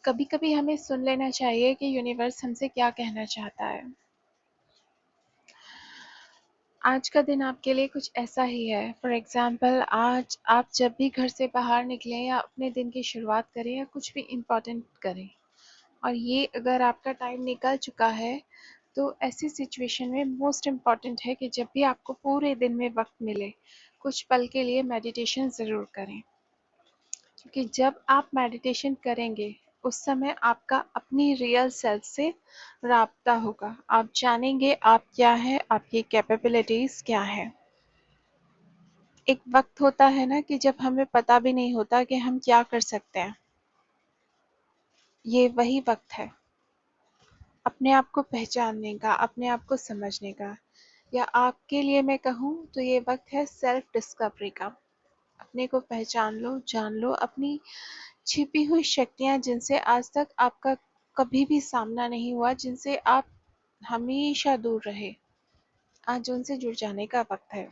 कभी-कभी हमें सुन लेना चाहिए कि यूनिवर्स हमसे क्या कहना चाहता है। आज का दिन आपके लिए कुछ ऐसा ही है। फॉर एग्ज़ाम्पल आज आप जब भी घर से बाहर निकलें या अपने दिन की शुरुआत करें या कुछ भी इम्पोर्टेंट करें और ये अगर आपका टाइम निकल चुका है, तो ऐसी सिचुएशन में मोस्ट इम्पॉर्टेंट है कि जब भी आपको पूरे दिन में वक़्त मिले, कुछ पल के लिए मेडिटेशन ज़रूर करें। क्योंकि जब आप मेडिटेशन करेंगे, उस समय आपका अपनी रियल सेल्फ से राब्ता होगा। आप जानेंगे आप क्या हैं, आपकी कैपेबिलिटीज़ क्या हैं। एक वक़्त होता है ना कि जब हमें पता भी नहीं होता कि हम क्या कर सकते हैं। ये वही वक़्त है, अपने आप को पहचानने का, अपने आप को समझने का। या आपके लिए मैं कहूँ तो ये वक़्त है सेल्फ डिस्कवरी का। अपने को पहचान लो, जान लो, अपनी छिपी हुई शक्तियाँ जिनसे आज तक आपका कभी भी सामना नहीं हुआ, जिनसे आप हमेशा दूर रहे, आज उनसे जुड़ जाने का वक्त है।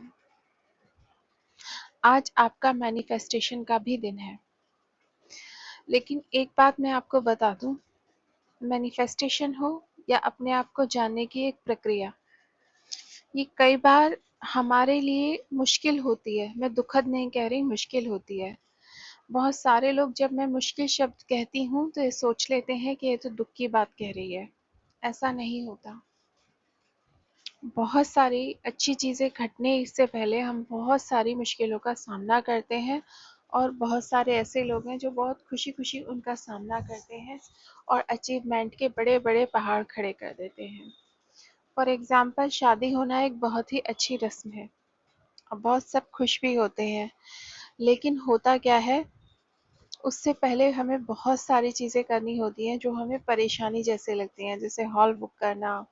आज आपका मैनिफेस्टेशन का भी दिन है। लेकिन एक बात मैं आपको बता दूं, मैनिफेस्टेशन हो या अपने आप को जानने की एक प्रक्रिया, ये कई बार हमारे लिए मुश्किल होती है। मैं दुखद नहीं कह रही, मुश्किल होती है। बहुत सारे लोग जब मैं मुश्किल शब्द कहती हूँ तो ये सोच लेते हैं कि ये तो दुख की बात कह रही है। ऐसा नहीं होता। बहुत सारी अच्छी चीज़ें घटने इससे पहले हम बहुत सारी मुश्किलों का सामना करते हैं और बहुत सारे ऐसे लोग हैं जो बहुत खुशी-खुशी उनका सामना करते हैं और अचीवमेंट के बड़े-बड़े पहाड़ खड़े कर देते हैं। फॉर एग्ज़ाम्पल शादी होना एक बहुत ही अच्छी रस्म है और बहुत सब खुश भी होते हैं। लेकिन होता क्या है, उससे पहले हमें बहुत सारी चीज़ें करनी होती हैं जो हमें परेशानी जैसे लगती हैं, जैसे हॉल बुक करना,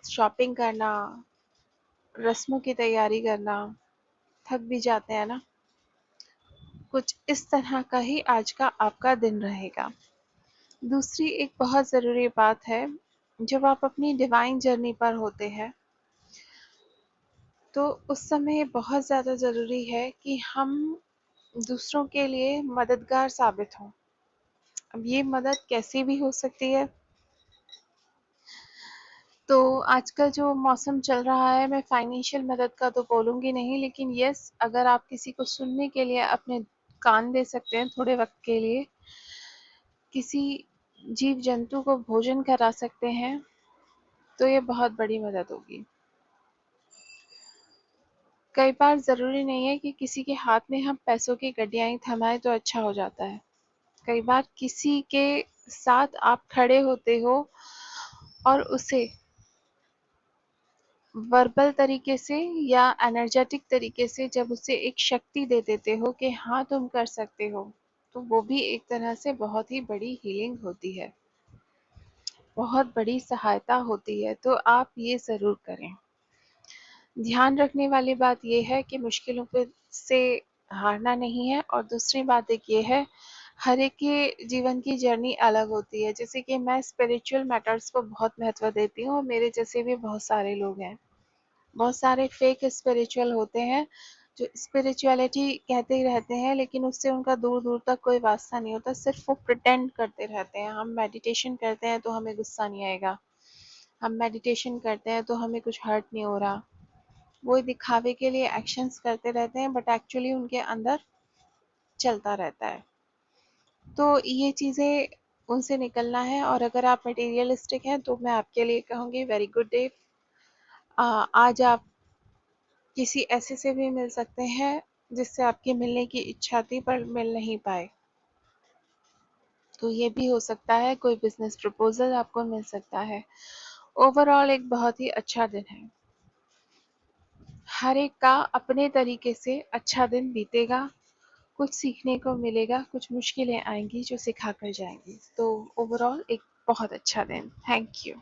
शॉपिंग करना, रस्मों की तैयारी करना, थक भी जाते हैं ना। कुछ इस तरह का ही आज का आपका दिन रहेगा। दूसरी एक बहुत ज़रूरी बात है, जब आप अपनी डिवाइन जर्नी पर होते हैं, तो उस समय बहुत ज़्यादा ज़रूरी है कि हम दूसरों के लिए मददगार साबित हों। अब ये मदद कैसी भी हो सकती है। तो आजकल जो मौसम चल रहा है, मैं फाइनेंशियल मदद का तो बोलूँगी नहीं, लेकिन यस, अगर आप किसी को सुनने के लिए अपने कान दे सकते हैं थोड़े वक़्त के लिए, किसी जीव-जंतु को भोजन करा सकते हैं, तो ये बहुत बड़ी मदद होगी। कई बार ज़रूरी नहीं है कि किसी के हाथ में हम पैसों की गड्डियाँ ही थमाएँ तो अच्छा हो जाता है। कई बार किसी के साथ आप खड़े होते हो और उसे वर्बल तरीके से या एनर्जेटिक तरीके से जब उसे एक शक्ति दे देते हो कि हाँ तुम कर सकते हो, तो वो भी एक तरह से बहुत ही बड़ी हीलिंग होती है, बहुत बड़ी सहायता होती है। तो आप ये ज़रूर करें। ध्यान रखने वाली बात ये है कि मुश्किलों पे से हारना नहीं है। और दूसरी बात एक ये है, हर एक के जीवन की जर्नी अलग होती है। जैसे कि मैं स्पिरिचुअल मैटर्स को बहुत महत्व देती हूँ और मेरे जैसे भी बहुत सारे लोग हैं। बहुत सारे फेक स्पिरिचुअल होते हैं जो स्पिरिचुअलिटी कहते ही रहते हैं, लेकिन उससे उनका दूर दूर तक कोई वास्ता नहीं होता। सिर्फ वो प्रिटेंड करते रहते हैं। हम मेडिटेशन करते हैं तो हमें गुस्सा नहीं आएगा, हम मेडिटेशन करते हैं तो हमें कुछ हर्ट नहीं हो रहा। वो दिखावे के लिए एक्शंस करते रहते हैं, बट एक्चुअली उनके अंदर चलता रहता है। तो ये चीज़ें उनसे निकलना है। और अगर आप मटेरियलिस्टिक हैं तो मैं आपके लिए कहूँगी वेरी गुड डे। आज आप किसी ऐसे से भी मिल सकते हैं जिससे आपकी मिलने की इच्छा थी पर मिल नहीं पाए। तो ये भी हो सकता है, कोई बिजनेस प्रपोजल आपको मिल सकता है। ओवरऑल एक बहुत ही अच्छा दिन है। हर एक का अपने तरीके से अच्छा दिन बीतेगा, कुछ सीखने को मिलेगा, कुछ मुश्किलें आएंगी जो सिखा कर जाएंगी। तो ओवरऑल एक बहुत अच्छा दिन। Thank you.